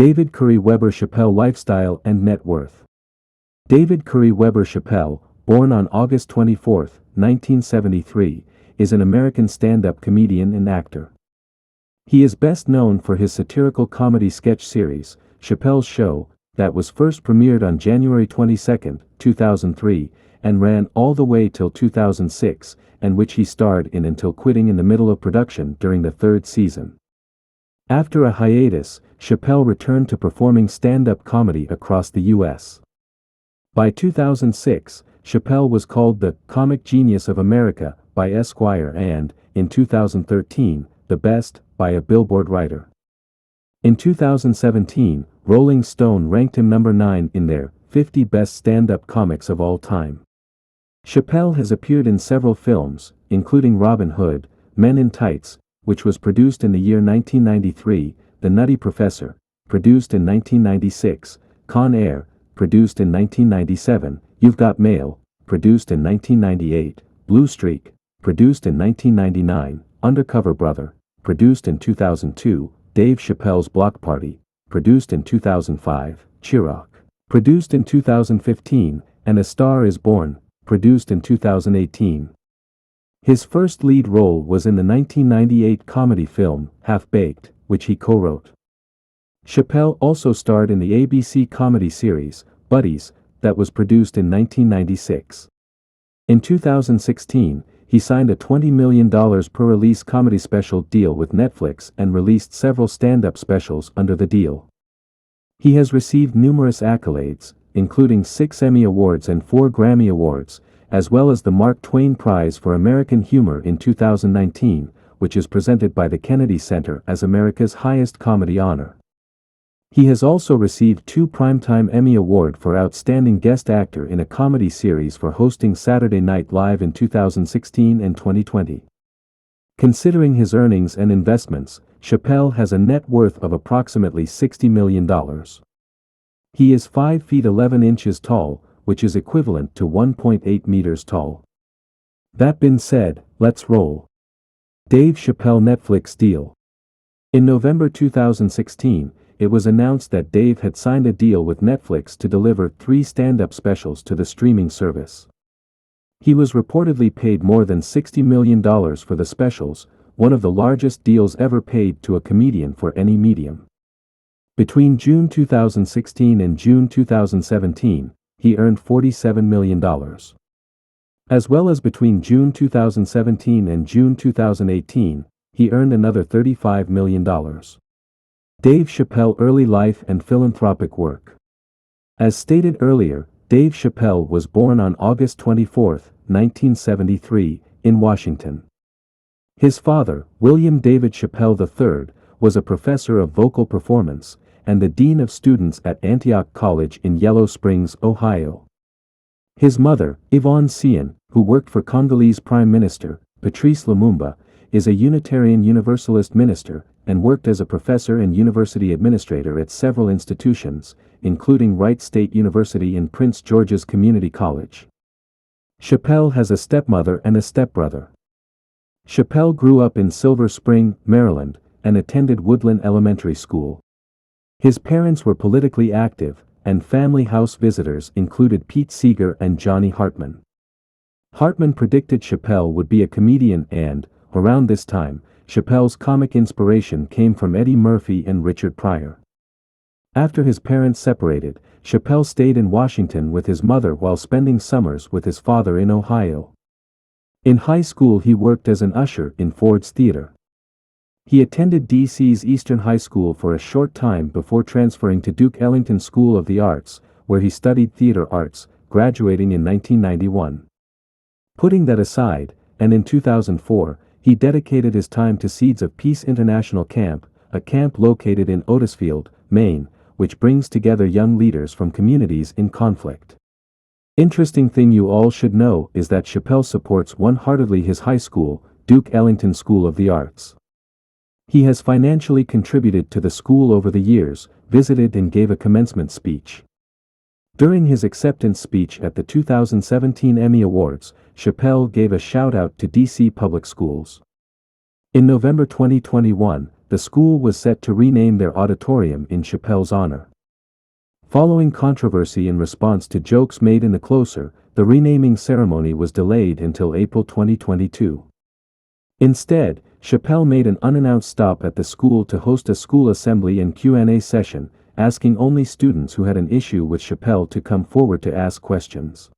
David Curry Weber Chappelle Lifestyle and Net Worth. David Curry Weber Chappelle, born on August 24, 1973, is an American stand-up comedian and actor. He is best known for his satirical comedy sketch series, Chappelle's Show, that was first premiered on January 22, 2003, and ran all the way till 2006, and which he starred in until quitting in the middle of production during the third season. After a hiatus, Chappelle returned to performing stand-up comedy across the U.S. By 2006, Chappelle was called the comic genius of America by Esquire and, in 2013, the best by a Billboard writer. In 2017, Rolling Stone ranked him number 9 in their 50 best stand-up comics of all time. Chappelle has appeared in several films, including Robin Hood, Men in Tights, which was produced in the year 1993, The Nutty Professor, produced in 1996, Con Air, produced in 1997, You've Got Mail, produced in 1998, Blue Streak, produced in 1999, Undercover Brother, produced in 2002, Dave Chappelle's Block Party, produced in 2005, Chirac, produced in 2015, and A Star is Born, produced in 2018. His first lead role was in the 1998 comedy film, Half Baked, which he co-wrote. Chappelle also starred in the ABC comedy series, Buddies, that was produced in 1996. In 2016, he signed a $20 million per release comedy special deal with Netflix and released several stand-up specials under the deal. He has received numerous accolades, including 6 Emmy Awards and 4 Grammy Awards, as well as the Mark Twain Prize for American Humor in 2019, which is presented by the Kennedy Center as America's highest comedy honor. He has also received 2 Primetime Emmy Award for Outstanding Guest Actor in a Comedy Series for hosting Saturday Night Live in 2016 and 2020. Considering his earnings and investments, Chappelle has a net worth of approximately $60 million. He is 5 feet 11 inches tall, which is equivalent to 1.8 meters tall. That being said, let's roll. Dave Chappelle Netflix deal. In November 2016, it was announced that Dave had signed a deal with Netflix to deliver 3 stand-up specials to the streaming service. He was reportedly paid more than $60 million for the specials, one of the largest deals ever paid to a comedian for any medium. Between June 2016 and June 2017, he earned $47 million. As well as between June 2017 and June 2018, he earned another $35 million. Dave Chappelle Early Life and Philanthropic Work. As stated earlier, Dave Chappelle was born on August 24, 1973, in Washington. His father, William David Chappelle III, was a professor of vocal performance, and the dean of students at Antioch College in Yellow Springs, Ohio. His mother, Yvonne Cian, who worked for Congolese Prime Minister, Patrice Lumumba, is a Unitarian Universalist minister, and worked as a professor and university administrator at several institutions, including Wright State University and Prince George's Community College. Chappelle has a stepmother and a stepbrother. Chappelle grew up in Silver Spring, Maryland, and attended Woodland Elementary School. His parents were politically active, and family house visitors included Pete Seeger and Johnny Hartman. Hartman predicted Chappelle would be a comedian and, around this time, Chappelle's comic inspiration came from Eddie Murphy and Richard Pryor. After his parents separated, Chappelle stayed in Washington with his mother while spending summers with his father in Ohio. In high school he worked as an usher in Ford's Theater. He attended D.C.'s Eastern High School for a short time before transferring to Duke Ellington School of the Arts, where he studied theater arts, graduating in 1991. Putting that aside, and in 2004, he dedicated his time to Seeds of Peace International Camp, a camp located in Otisfield, Maine, which brings together young leaders from communities in conflict. Interesting thing you all should know is that Chappelle supports one-heartedly his high school, Duke Ellington School of the Arts. He has financially contributed to the school over the years, visited and gave a commencement speech. During his acceptance speech at the 2017 Emmy Awards, Chappelle gave a shout-out to D.C. public schools. In November 2021, the school was set to rename their auditorium in Chappelle's honor. Following controversy in response to jokes made in the closer, the renaming ceremony was delayed until April 2022. Instead, Chappelle made an unannounced stop at the school to host a school assembly and Q&A session, asking only students who had an issue with Chappelle to come forward to ask questions.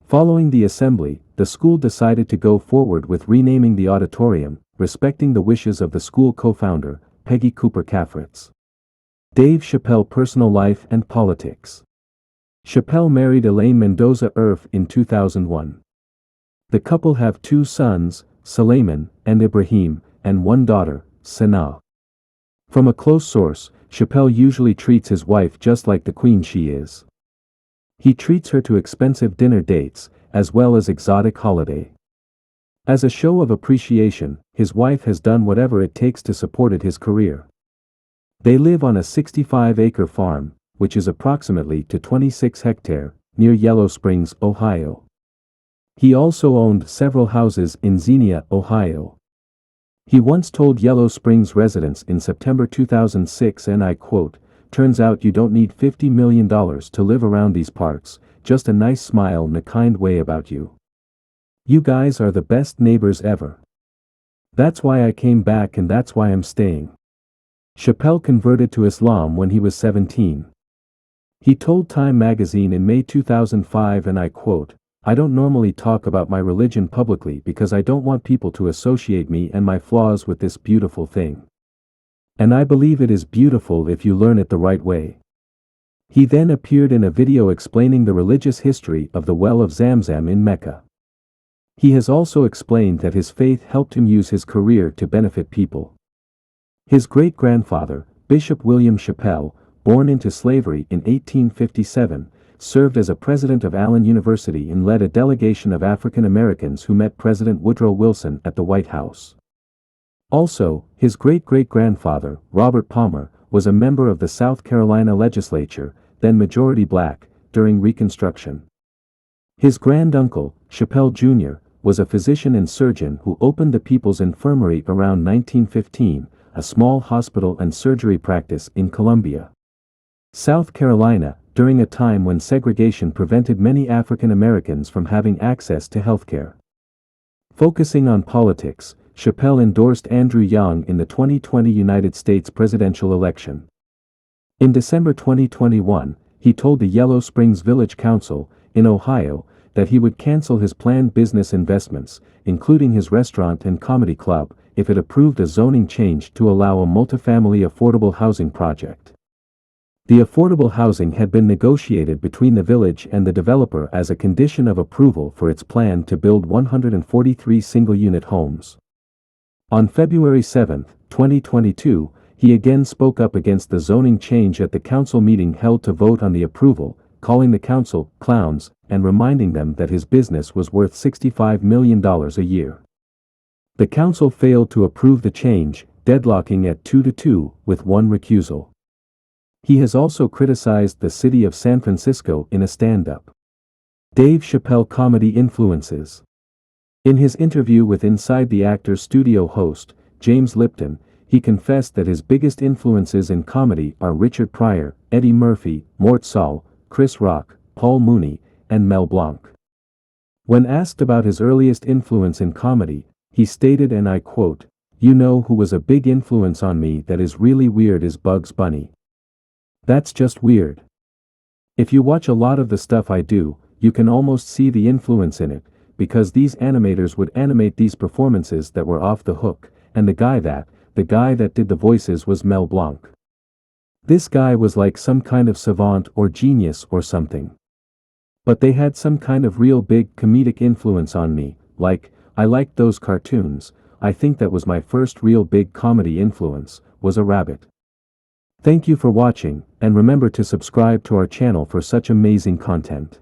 Following the assembly, the school decided to go forward with renaming the auditorium, respecting the wishes of the school co-founder, Peggy Cooper Kaffritz. Dave Chappelle personal life and politics. Chappelle married Elaine Mendoza Irf in 2001. The couple have 2 sons, Suleiman and Ibrahim, and 1 daughter, Sanaa. From a close source, Chappelle usually treats his wife just like the queen she is. He treats her to expensive dinner dates, as well as exotic holiday. As a show of appreciation, his wife has done whatever it takes to support his career. They live on a 65-acre farm, which is approximately to 26 hectares, near Yellow Springs, Ohio. He also owned several houses in Xenia, Ohio. He once told Yellow Springs residents in September 2006, and I quote, "Turns out you don't need $50 million to live around these parts, just a nice smile and a kind way about you. You guys are the best neighbors ever. That's why I came back and that's why I'm staying." Chappelle converted to Islam when he was 17. He told Time magazine in May 2005, and I quote, "I don't normally talk about my religion publicly because I don't want people to associate me and my flaws with this beautiful thing. And I believe it is beautiful if you learn it the right way." He then appeared in a video explaining the religious history of the well of Zamzam in Mecca. He has also explained that his faith helped him use his career to benefit people. His great-grandfather, Bishop William Chappelle, born into slavery in 1857, served as a president of Allen University and led a delegation of African Americans who met President Woodrow Wilson at the White House. Also, his great-great-grandfather, Robert Palmer, was a member of the South Carolina legislature, then majority black, during Reconstruction. His granduncle, Chappelle Jr., was a physician and surgeon who opened the People's Infirmary around 1915, a small hospital and surgery practice in Columbia, South Carolina, during a time when segregation prevented many African Americans from having access to healthcare. Focusing on politics, Chappelle endorsed Andrew Yang in the 2020 United States presidential election. In December 2021, he told the Yellow Springs Village Council, in Ohio, that he would cancel his planned business investments, including his restaurant and comedy club, if it approved a zoning change to allow a multifamily affordable housing project. The affordable housing had been negotiated between the village and the developer as a condition of approval for its plan to build 143 single-unit homes. On February 7, 2022, he again spoke up against the zoning change at the council meeting held to vote on the approval, calling the council clowns and reminding them that his business was worth $65 million a year. The council failed to approve the change, deadlocking at 2-2 with 1 recusal. He has also criticized the city of San Francisco in a stand-up. Dave Chappelle Comedy influences. In his interview with Inside the Actor's studio host, James Lipton, he confessed that his biggest influences in comedy are Richard Pryor, Eddie Murphy, Mort Sahl, Chris Rock, Paul Mooney, and Mel Blanc. When asked about his earliest influence in comedy, he stated, and I quote, "You know who was a big influence on me that is really weird is Bugs Bunny. That's just weird. If you watch a lot of the stuff I do, you can almost see the influence in it, because these animators would animate these performances that were off the hook, and the guy that did the voices was Mel Blanc. This guy was like some kind of savant or genius or something. But they had some kind of real big comedic influence on me, like, I liked those cartoons. I think that was my first real big comedy influence, was a rabbit." Thank you for watching, and remember to subscribe to our channel for such amazing content.